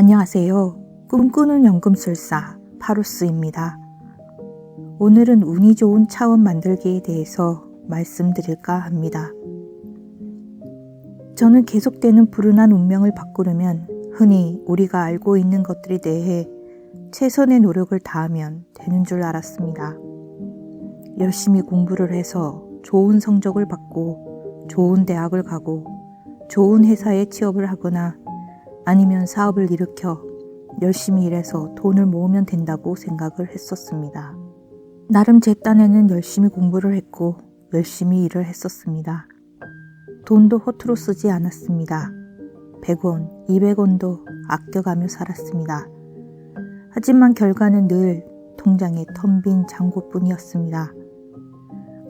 안녕하세요. 꿈꾸는 연금술사 파루스입니다. 오늘은 운이 좋은 차원 만들기에 대해서 말씀드릴까 합니다. 저는 계속되는 불운한 운명을 바꾸려면 흔히 우리가 알고 있는 것들에 대해 최선의 노력을 다하면 되는 줄 알았습니다. 열심히 공부를 해서 좋은 성적을 받고 좋은 대학을 가고 좋은 회사에 취업을 하거나 아니면 사업을 일으켜 열심히 일해서 돈을 모으면 된다고 생각을 했었습니다. 나름 제 딴에는 열심히 공부를 했고 열심히 일을 했었습니다. 돈도 허투루 쓰지 않았습니다. 100원, 200원도 아껴가며 살았습니다. 하지만 결과는 늘 통장에 텅 빈 잔고뿐이었습니다.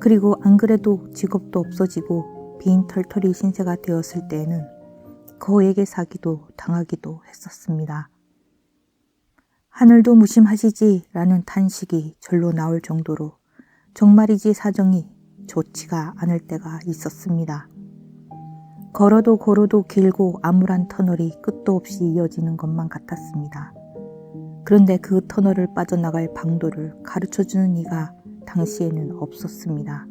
그리고 안 그래도 직업도 없어지고 빈 털털이 신세가 되었을 때에는 거액의 사기도 당하기도 했었습니다. 하늘도 무심하시지 라는 탄식이 절로 나올 정도로 정말이지 사정이 좋지가 않을 때가 있었습니다. 걸어도 길고 암울한 터널이 끝도 없이 이어지는 것만 같았습니다. 그런데 그 터널을 빠져나갈 방도를 가르쳐주는 이가 당시에는 없었습니다.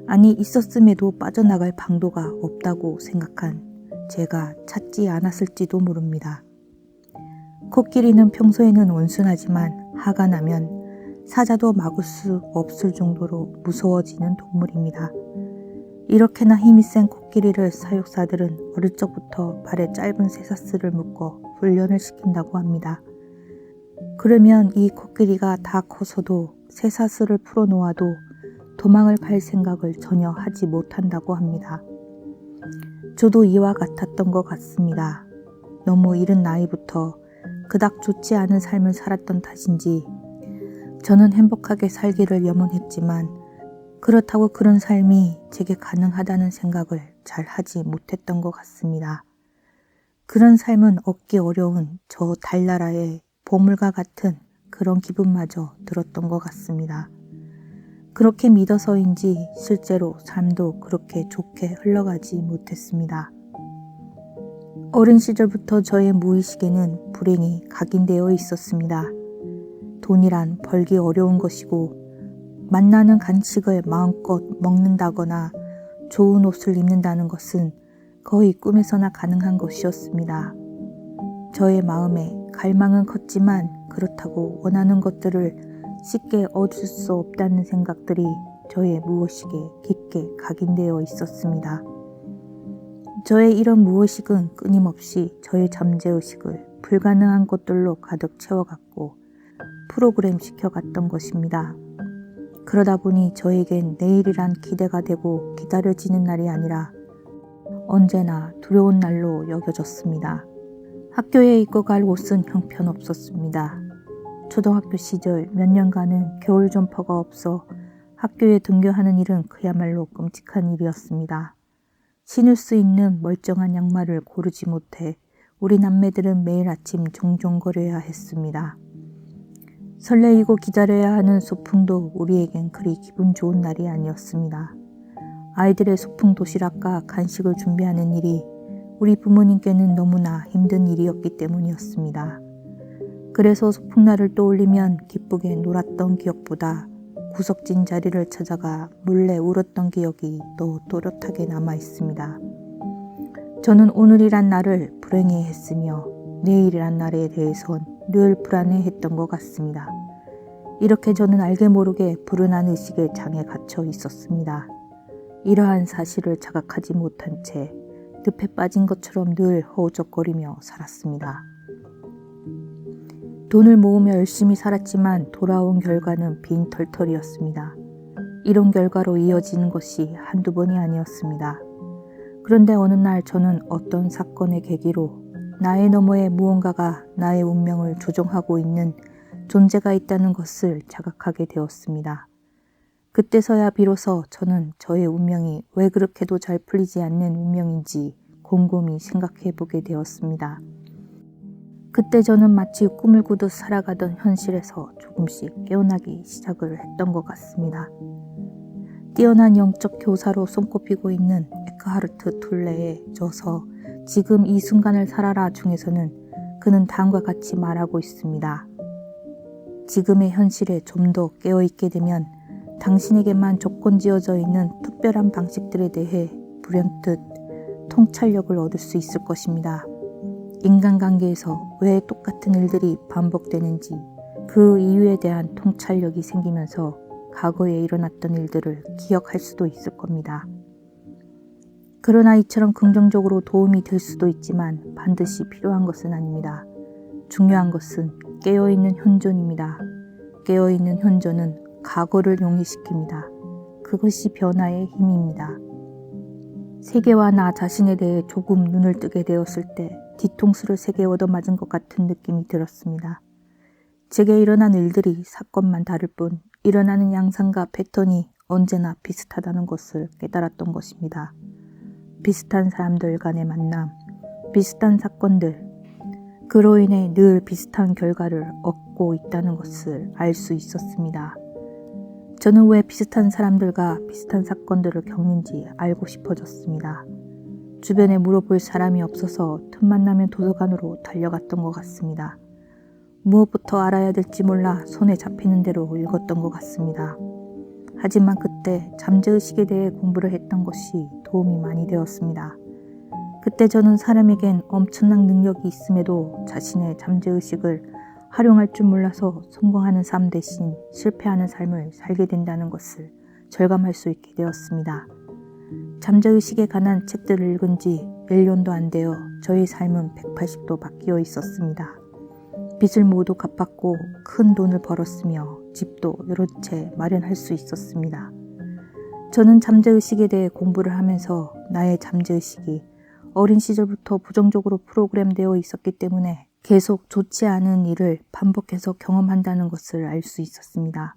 아니 있었음에도 빠져나갈 방도가 없다고 생각한 제가 찾지 않았을지도 모릅니다. 코끼리는 평소에는 온순하지만 화가 나면 사자도 막을 수 없을 정도로 무서워지는 동물입니다. 이렇게나 힘이 센 코끼리를 사육사들은 어릴 적부터 발에 짧은 쇠사슬을 묶어 훈련을 시킨다고 합니다. 그러면 이 코끼리가 다 커서도 쇠사슬을 풀어놓아도 도망을 갈 생각을 전혀 하지 못한다고 합니다. 저도 이와 같았던 것 같습니다. 너무 이른 나이부터 그닥 좋지 않은 삶을 살았던 탓인지 저는 행복하게 살기를 염원했지만 그렇다고 그런 삶이 제게 가능하다는 생각을 잘 하지 못했던 것 같습니다. 그런 삶은 얻기 어려운 저 달나라의 보물과 같은 그런 기분마저 들었던 것 같습니다. 그렇게 믿어서인지 실제로 삶도 그렇게 좋게 흘러가지 못했습니다. 어린 시절부터 저의 무의식에는 불행이 각인되어 있었습니다. 돈이란 벌기 어려운 것이고 만나는 간식을 마음껏 먹는다거나 좋은 옷을 입는다는 것은 거의 꿈에서나 가능한 것이었습니다. 저의 마음에 갈망은 컸지만 그렇다고 원하는 것들을 쉽게 얻을 수 없다는 생각들이 저의 무의식에 깊게 각인되어 있었습니다. 저의 이런 무의식은 끊임없이 저의 잠재의식을 불가능한 것들로 가득 채워갔고 프로그램 시켜갔던 것입니다. 그러다 보니 저에겐 내일이란 기대가 되고 기다려지는 날이 아니라 언제나 두려운 날로 여겨졌습니다. 학교에 입고 갈 옷은 형편없었습니다. 초등학교 시절 몇 년간은 겨울 점퍼가 없어 학교에 등교하는 일은 그야말로 끔찍한 일이었습니다. 신을 수 있는 멀쩡한 양말을 고르지 못해 우리 남매들은 매일 아침 종종거려야 했습니다. 설레이고 기다려야 하는 소풍도 우리에겐 그리 기분 좋은 날이 아니었습니다. 아이들의 소풍 도시락과 간식을 준비하는 일이 우리 부모님께는 너무나 힘든 일이었기 때문이었습니다. 그래서 소풍날을 떠올리면 기쁘게 놀았던 기억보다 구석진 자리를 찾아가 몰래 울었던 기억이 더 또렷하게 남아 있습니다. 저는 오늘이란 날을 불행해했으며 내일이란 날에 대해선 늘 불안해했던 것 같습니다. 이렇게 저는 알게 모르게 불운한 의식의 장에 갇혀 있었습니다. 이러한 사실을 자각하지 못한 채 늪에 빠진 것처럼 늘 허우적거리며 살았습니다. 돈을 모으며 열심히 살았지만 돌아온 결과는 빈 털털이었습니다. 이런 결과로 이어지는 것이 한두 번이 아니었습니다. 그런데 어느 날 저는 어떤 사건의 계기로 나의 너머에 무언가가 나의 운명을 조종하고 있는 존재가 있다는 것을 자각하게 되었습니다. 그때서야 비로소 저는 저의 운명이 왜 그렇게도 잘 풀리지 않는 운명인지 곰곰이 생각해 보게 되었습니다. 그때 저는 마치 꿈을 꾸듯 살아가던 현실에서 조금씩 깨어나기 시작을 했던 것 같습니다. 뛰어난 영적 교사로 손꼽히고 있는 에크하르트 툴레의 저서 지금 이 순간을 살아라 중에서는 그는 다음과 같이 말하고 있습니다. 지금의 현실에 좀 더 깨어있게 되면 당신에게만 조건 지어져 있는 특별한 방식들에 대해 불현듯 통찰력을 얻을 수 있을 것입니다. 인간관계에서 왜 똑같은 일들이 반복되는지 그 이유에 대한 통찰력이 생기면서 과거에 일어났던 일들을 기억할 수도 있을 겁니다. 그러나 이처럼 긍정적으로 도움이 될 수도 있지만 반드시 필요한 것은 아닙니다. 중요한 것은 깨어있는 현존입니다. 깨어있는 현존은 과거를 용이시킵니다. 그것이 변화의 힘입니다. 세계와 나 자신에 대해 조금 눈을 뜨게 되었을 때 뒤통수를 세게 얻어맞은 것 같은 느낌이 들었습니다. 제게 일어난 일들이 사건만 다를 뿐 일어나는 양상과 패턴이 언제나 비슷하다는 것을 깨달았던 것입니다. 비슷한 사람들 간의 만남, 비슷한 사건들, 그로 인해 늘 비슷한 결과를 얻고 있다는 것을 알 수 있었습니다. 저는 왜 비슷한 사람들과 비슷한 사건들을 겪는지 알고 싶어졌습니다. 주변에 물어볼 사람이 없어서 틈만 나면 도서관으로 달려갔던 것 같습니다. 무엇부터 알아야 될지 몰라 손에 잡히는 대로 읽었던 것 같습니다. 하지만 그때 잠재의식에 대해 공부를 했던 것이 도움이 많이 되었습니다. 그때 저는 사람에겐 엄청난 능력이 있음에도 자신의 잠재의식을 활용할 줄 몰라서 성공하는 삶 대신 실패하는 삶을 살게 된다는 것을 절감할 수 있게 되었습니다. 잠재의식에 관한 책들을 읽은 지 1년도 안 되어 저의 삶은 180도 바뀌어 있었습니다. 빚을 모두 갚았고 큰 돈을 벌었으며 집도 여러 채 마련할 수 있었습니다. 저는 잠재의식에 대해 공부를 하면서 나의 잠재의식이 어린 시절부터 부정적으로 프로그램되어 있었기 때문에 계속 좋지 않은 일을 반복해서 경험한다는 것을 알 수 있었습니다.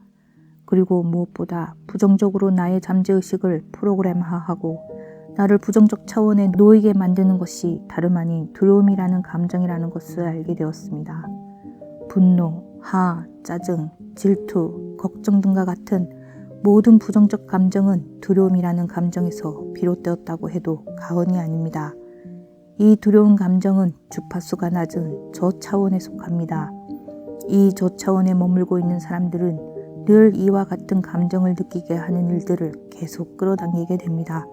그리고 무엇보다 부정적으로 나의 잠재의식을 프로그램화하고 나를 부정적 차원에 놓이게 만드는 것이 다름 아닌 두려움이라는 감정이라는 것을 알게 되었습니다. 분노, 하, 짜증, 질투, 걱정 등과 같은 모든 부정적 감정은 두려움이라는 감정에서 비롯되었다고 해도 과언이 아닙니다. 이 두려운 감정은 주파수가 낮은 저차원에 속합니다. 이 저차원에 머물고 있는 사람들은 늘 이와 같은 감정을 느끼게 하는 일들을 계속 끌어당기게 됩니다.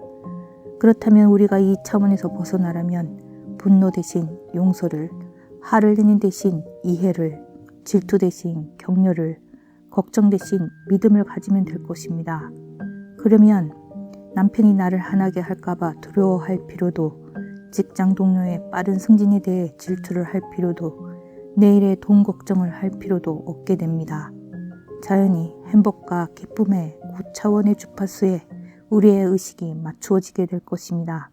그렇다면 우리가 이 차원에서 벗어나려면 분노 대신 용서를, 화를 내는 대신 이해를, 질투 대신 격려를, 걱정 대신 믿음을 가지면 될 것입니다. 그러면 남편이 나를 화나게 할까봐 두려워할 필요도, 직장 동료의 빠른 승진에 대해 질투를 할 필요도, 내일의 돈 걱정을 할 필요도 없게 됩니다. 자연히 행복과 기쁨의 고차원의 주파수에 우리의 의식이 맞추어지게 될 것입니다.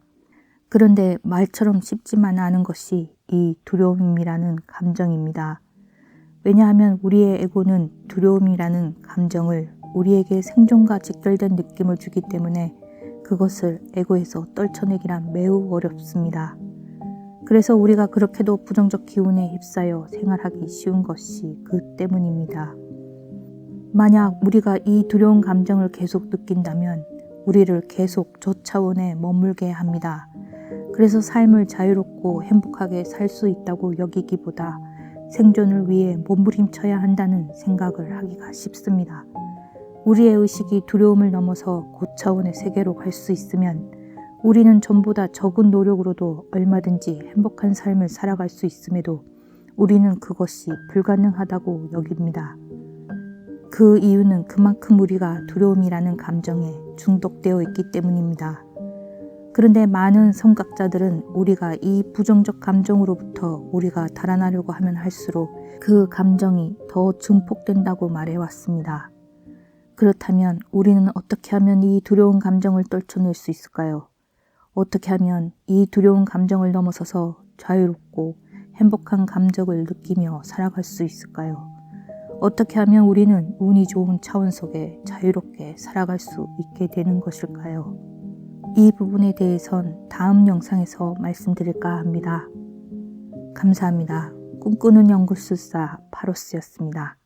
그런데 말처럼 쉽지만 않은 것이 이 두려움이라는 감정입니다. 왜냐하면 우리의 에고는 두려움이라는 감정을 우리에게 생존과 직결된 느낌을 주기 때문에 그것을 에고에서 떨쳐내기란 매우 어렵습니다. 그래서 우리가 그렇게도 부정적 기운에 휩싸여 생활하기 쉬운 것이 그 때문입니다. 만약 우리가 이 두려운 감정을 계속 느낀다면 우리를 계속 저차원에 머물게 합니다. 그래서 삶을 자유롭고 행복하게 살 수 있다고 여기기보다 생존을 위해 몸부림쳐야 한다는 생각을 하기가 쉽습니다. 우리의 의식이 두려움을 넘어서 고차원의 세계로 갈 수 있으면 우리는 전보다 적은 노력으로도 얼마든지 행복한 삶을 살아갈 수 있음에도 우리는 그것이 불가능하다고 여깁니다. 그 이유는 그만큼 우리가 두려움이라는 감정에 중독되어 있기 때문입니다. 그런데 많은 성각자들은 우리가 이 부정적 감정으로부터 우리가 달아나려고 하면 할수록 그 감정이 더 증폭된다고 말해왔습니다. 그렇다면 우리는 어떻게 하면 이 두려운 감정을 떨쳐낼 수 있을까요? 어떻게 하면 이 두려운 감정을 넘어서서 자유롭고 행복한 감정을 느끼며 살아갈 수 있을까요? 어떻게 하면 우리는 운이 좋은 차원 속에 자유롭게 살아갈 수 있게 되는 것일까요? 이 부분에 대해선 다음 영상에서 말씀드릴까 합니다. 감사합니다. 꿈꾸는 연구술사 파로스였습니다.